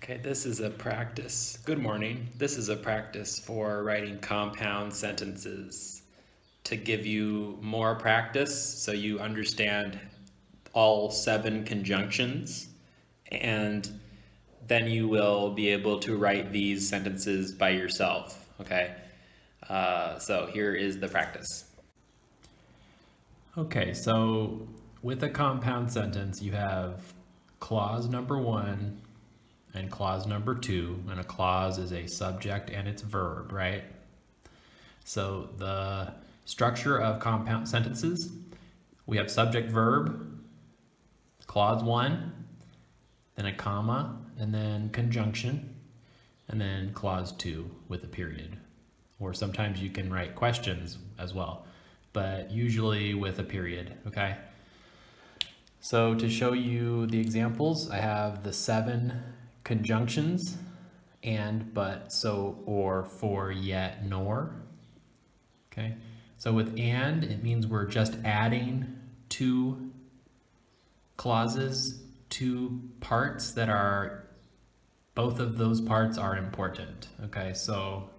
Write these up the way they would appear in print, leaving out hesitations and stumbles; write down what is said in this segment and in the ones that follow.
Okay, this is a practice. Good morning. This is a practice for writing compound sentences to give you more practice so you understand all 7 conjunctions, and then you will be able to write these sentences by yourself. Okay, so here is the practice. Okay, so with a compound sentence, you have clause number 1 and clause number 2, and a clause is a subject and its verb, right? So the structure of compound sentences, we have subject verb, clause 1, then a comma, and then conjunction, and then clause 2 with a period. Or sometimes you can write questions as well, but usually with a period, okay? So to show you the examples, I have the 7 conjunctions: and, but, so, or, for, yet, nor. Okay, so with and, it means we're just adding 2 clauses, 2 parts that are, both of those parts are important. Okay, so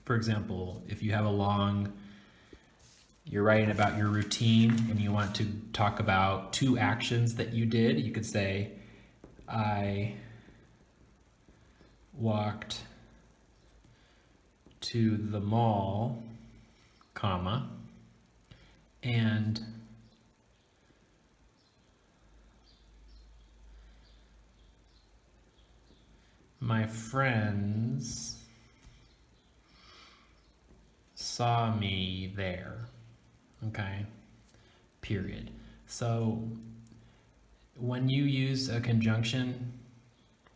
for example, if you have you're writing about your routine and you want to talk about 2 actions that you did, you could say, I walked to the mall, comma, and my friends saw me there. Okay, period. So when you use a conjunction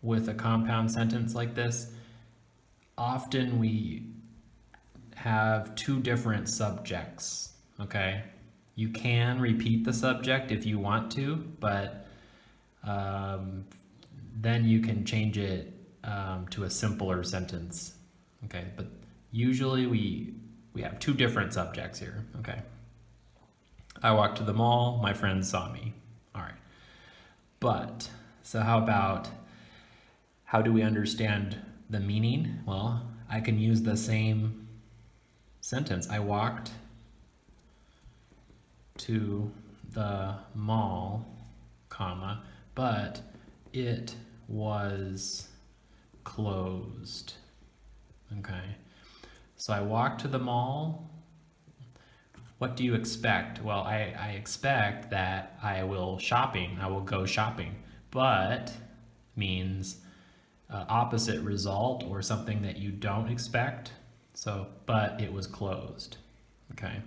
with a compound sentence like this, often we have 2 different subjects, okay? You can repeat the subject if you want to, but then you can change it to a simpler sentence, okay? But usually we have 2 different subjects here, okay? I walked to the mall, my friends saw me. All right. But, so how do we understand the meaning? Well, I can use the same sentence. I walked to the mall, comma, but it was closed. Okay. So I walked to the mall. What do you expect? Well, I expect that I will go shopping, but means opposite result or something that you don't expect. So, but it was closed, okay?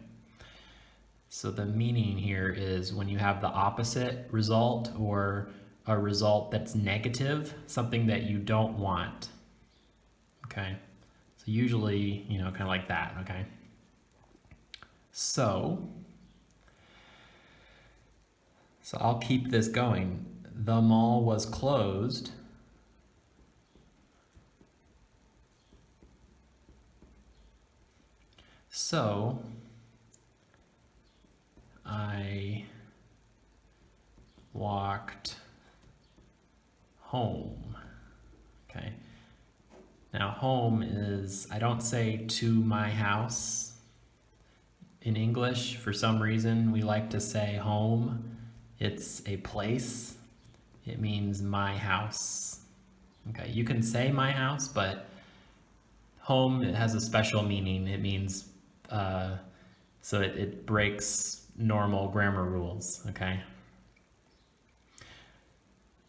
So the meaning here is when you have the opposite result or a result that's negative, something that you don't want, okay? So usually, kind of like that, okay? So I'll keep this going. The mall was closed. So I walked home. Okay. Now home is, I don't say to my house. In English, for some reason, we like to say home. It's a place. It means my house. Okay, you can say my house, but home, it has a special meaning. It means, so it breaks normal grammar rules, okay?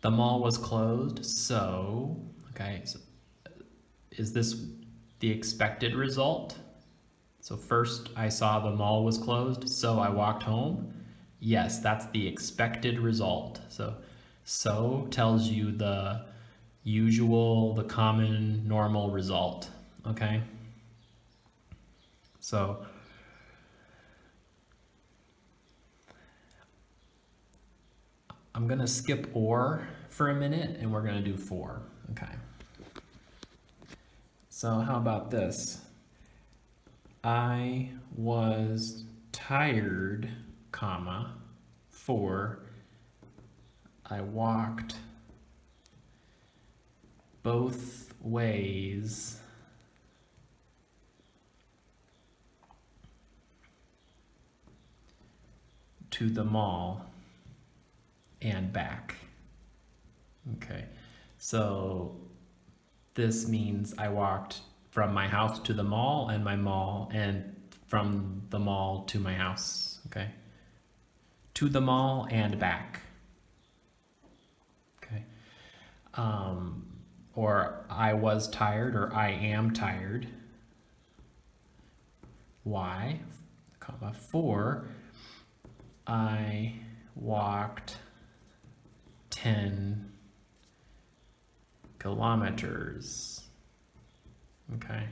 The mall was closed, so, okay, so is this the expected result? So first I saw the mall was closed, so I walked home. Yes, that's the expected result. So tells you the usual, the common, normal result, okay? So I'm gonna skip or for a minute and we're gonna do for, okay? So how about this? I was tired, comma, for I walked both ways to the mall and back. Okay, so this means I walked from my house to the mall and from the mall to my house. Okay, to the mall and back. Okay, or I was tired, or I am tired. Why? Comma 4. I walked 10 kilometers. Okay,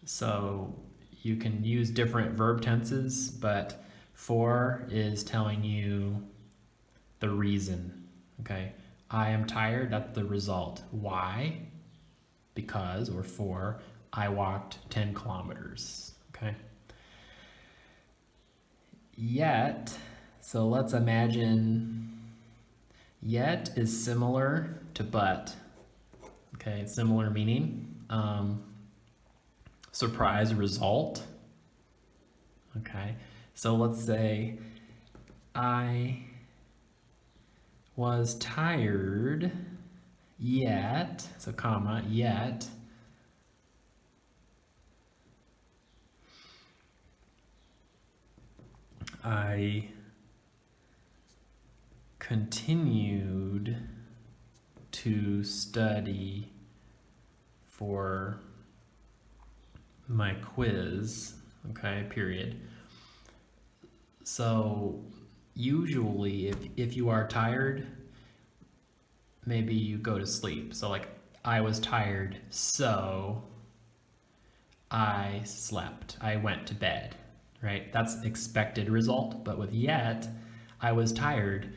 so you can use different verb tenses, but 4 is telling you the reason. Okay, I am tired, that's the result. Why? Because, or for, I walked 10 kilometers. Okay. Yet, so let's imagine yet is similar to but. Okay, similar meaning. Surprise result. Okay, so let's say I was tired yet, so comma, yet I continued to study for my quiz, okay, period. So usually if you are tired, maybe you go to sleep. So like, I was tired, so I slept. I went to bed, right? That's expected result. But with yet, I was tired,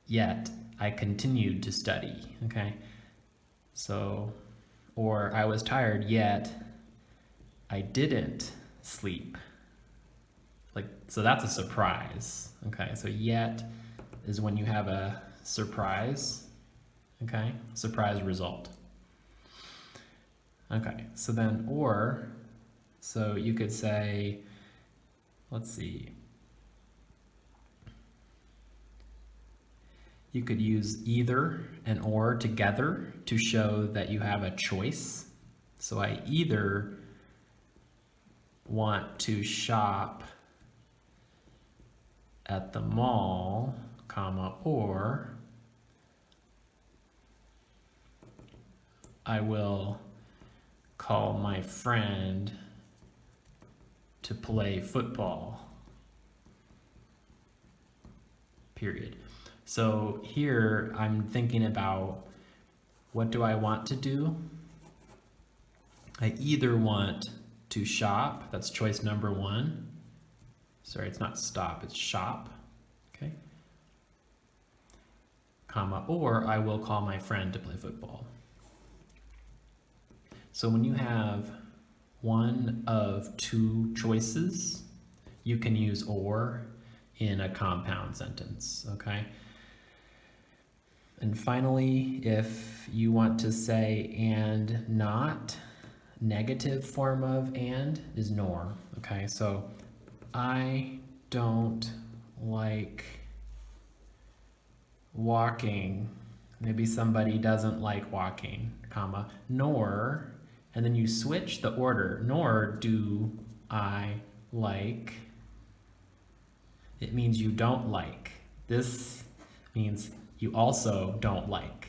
yet I continued to study, okay? So, or I was tired, yet I didn't sleep. Like, so that's a surprise, okay? So yet is when you have a surprise, okay? Surprise result. Okay, so then or, so you could say, let's see. You could use either and or together to show that you have a choice. So I either want to shop at the mall, comma, or I will call my friend to play football, period. So here I'm thinking about, what do I want to do? I either want to shop, that's choice number 1. Sorry, it's not stop, it's shop, okay? Comma, or I will call my friend to play football. So when you have one of 2 choices, you can use or in a compound sentence, okay? And finally, if you want to say and not, negative form of and is nor, okay? So I don't like walking. Maybe somebody doesn't like walking, comma, nor, and then you switch the order, nor do I like. It means you don't like. This means you also don't like.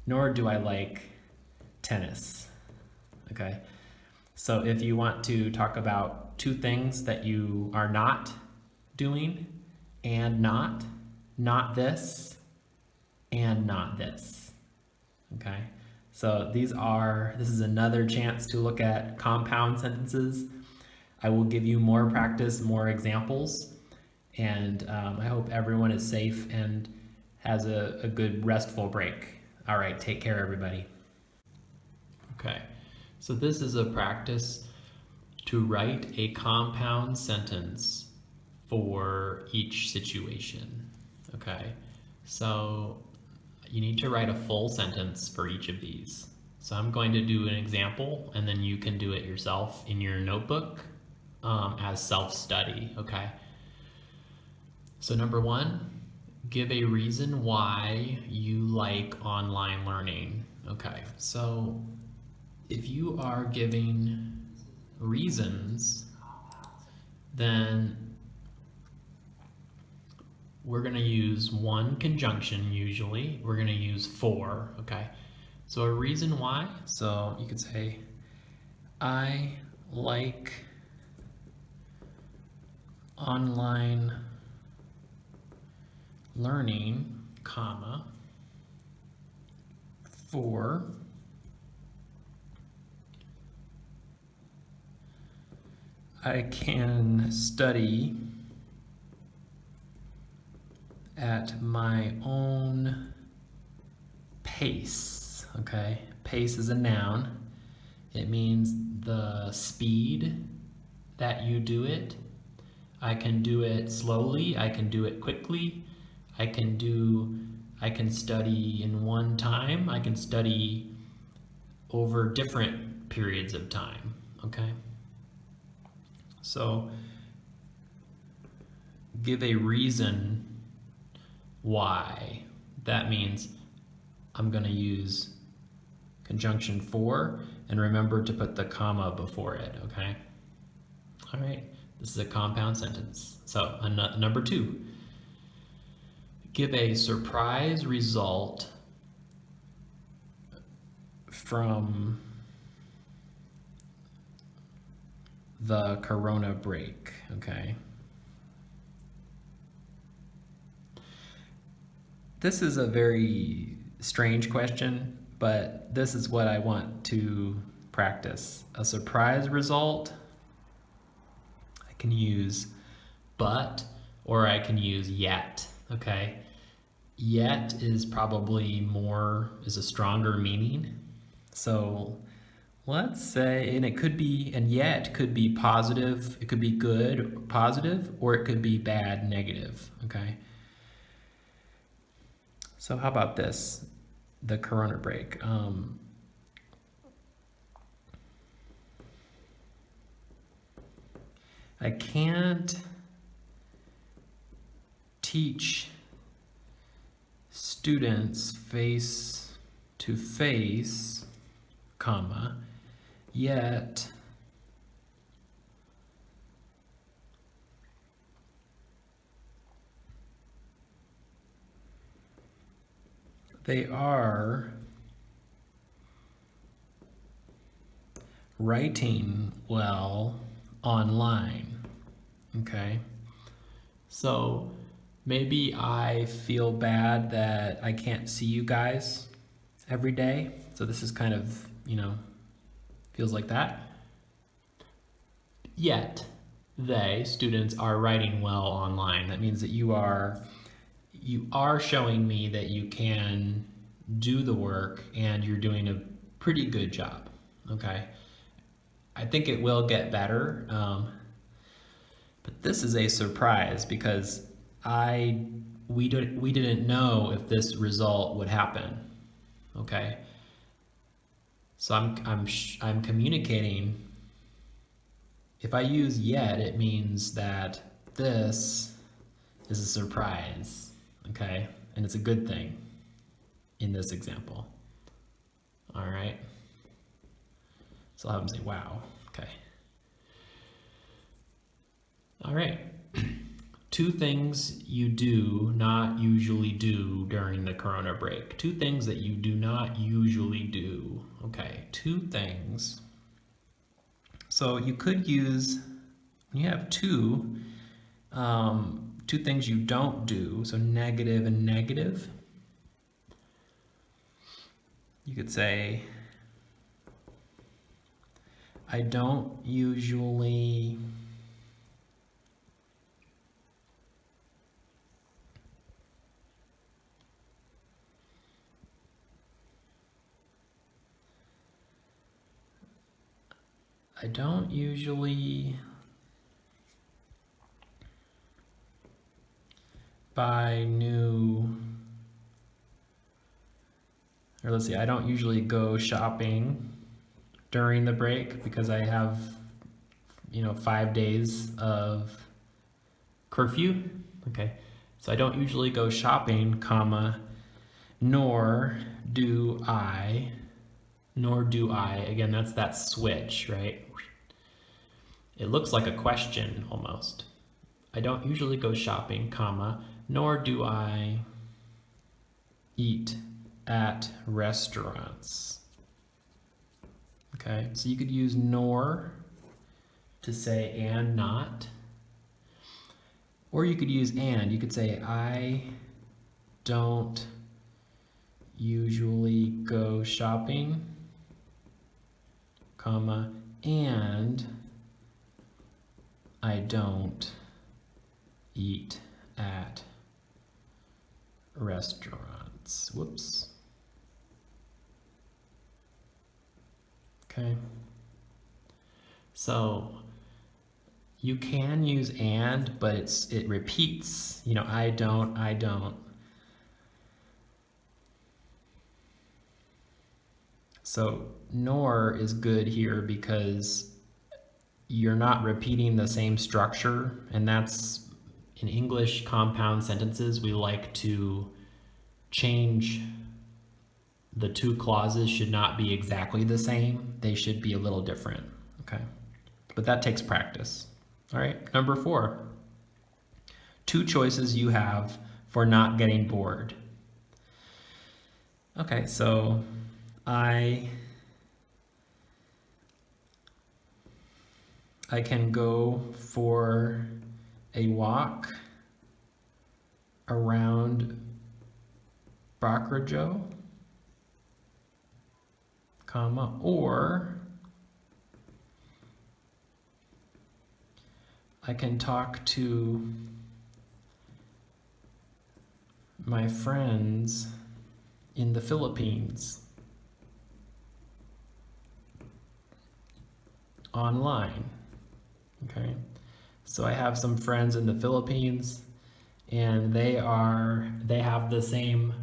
Nor do I like tennis, okay? So if you want to talk about 2 things that you are not doing, and not this, and not this, okay? So this is another chance to look at compound sentences. I will give you more practice, more examples, and I hope everyone is safe and has a good restful break. All right, take care, everybody. Okay, so this is a practice to write a compound sentence for each situation. Okay, so you need to write a full sentence for each of these. So I'm going to do an example, and then you can do it yourself in your notebook as self-study, okay? So number one, give a reason why you like online learning. Okay, so if you are giving reasons, then we're going to use one conjunction usually. We're going to use for, okay? So a reason why, so you could say, I like online learning, comma, for I can study at my own pace, okay? Pace is a noun. It means the speed that you do it. I can do it slowly, I can do it quickly, I can study in one time, I can study over different periods of time, okay? So give a reason why. That means I'm going to use conjunction for, and remember to put the comma before it, okay? All right, this is a compound sentence. So number two, give a surprise result from the Corona break, okay? This is a very strange question, but this is what I want to practice. A surprise result, I can use but, or I can use yet, okay? Yet is probably is a stronger meaning. So let's say, and yet could be positive, it could be good, positive, or it could be bad, negative, okay? So how about this, the Corona break? I can't teach students face to face, comma, yet they are writing well online, okay? So maybe I feel bad that I can't see you guys every day. So this is kind of, feels like that. Yet, students, are writing well online. That means that you are showing me that you can do the work and you're doing a pretty good job, okay? I think it will get better, but this is a surprise because we didn't know if this result would happen, okay? So I'm communicating. If I use yet, it means that this is a surprise, okay? And it's a good thing in this example. All right. So I'll have them say, wow, okay. All right. Two things you do not usually do during the Corona break. Two things that you do not usually do. Okay, two things. So you could use, when you have two things you don't do, so negative and negative. You could say, I don't usually buy new or let's see, I don't usually go shopping during the break because I have, 5 days of curfew. Okay, so I don't usually go shopping, comma, nor do I, again, that's that switch, right? It looks like a question almost. I don't usually go shopping, comma, nor do I eat at restaurants. Okay, so you could use nor to say and not. Or you could use and. You could say I don't usually go shopping, comma, and I don't eat at restaurants. Whoops. Okay. So you can use and, but it repeats. I don't. So nor is good here because you're not repeating the same structure, and that's in English compound sentences, we like to change the two clauses should not be exactly the same. They should be a little different, okay? But that takes practice. All right, number 4. 2 choices you have for not getting bored. Okay, so I can go for a walk around Bakrajo, comma, or I can talk to my friends in the Philippines online. Okay, so I have some friends in the Philippines, and they have the same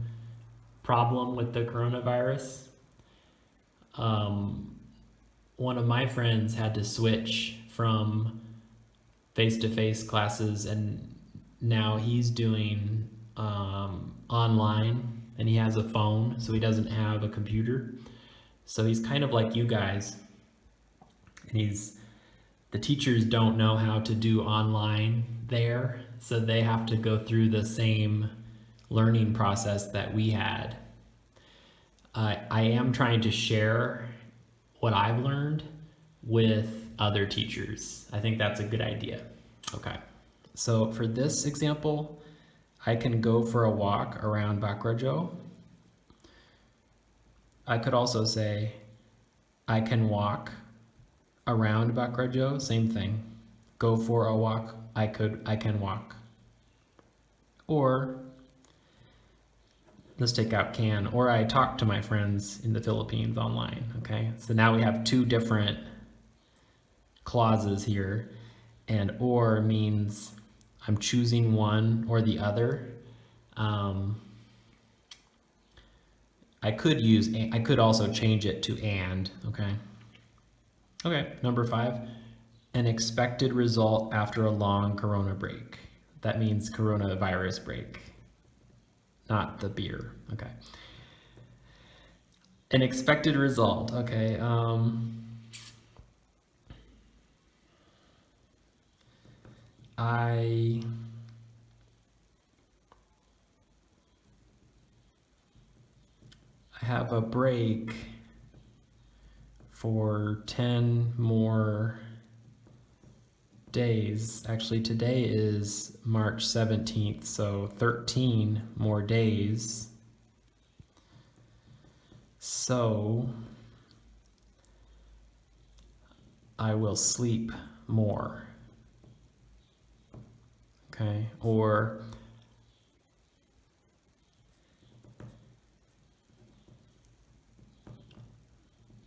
problem with the coronavirus. One of my friends had to switch from face-to-face classes, and now he's doing online, and he has a phone, so he doesn't have a computer. So he's kind of like you guys, and the teachers don't know how to do online there, so they have to go through the same learning process that we had. I am trying to share what I've learned with other teachers. I think that's a good idea. Okay, so for this example, I can go for a walk around Bakrajo. I could also say, I can walk around Bakrajo, same thing. Go for a walk, I can walk. Or, let's take out can, or I talk to my friends in the Philippines online, okay? So now we have 2 different clauses here, and or means I'm choosing one or the other. I could also change it to and, okay? Okay, number 5, an expected result after a long corona break. That means coronavirus break, not the beer, okay? An expected result, okay. I have a break for 10 more days. Actually, today is March 17th, so 13 more days. So I will sleep more. Okay, or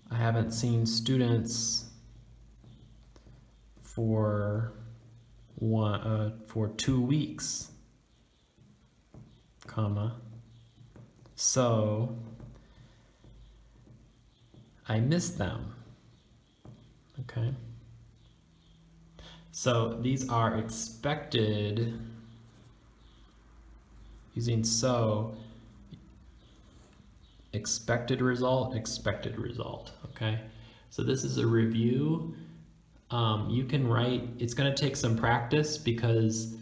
I haven't seen students for 2 weeks, comma, so I miss them. Okay. So these are expected, using so, expected result, okay? So this is a review. You can write, it's gonna take some practice because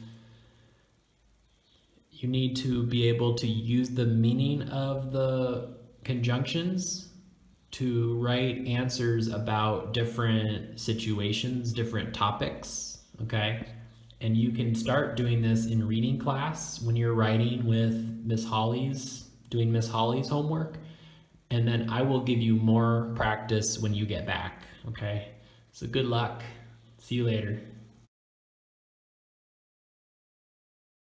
you need to be able to use the meaning of the conjunctions to write answers about different situations, different topics, okay? And you can start doing this in reading class when you're writing with Miss Holly's, doing Miss Holly's homework. And then I will give you more practice when you get back, okay? So good luck. See you later.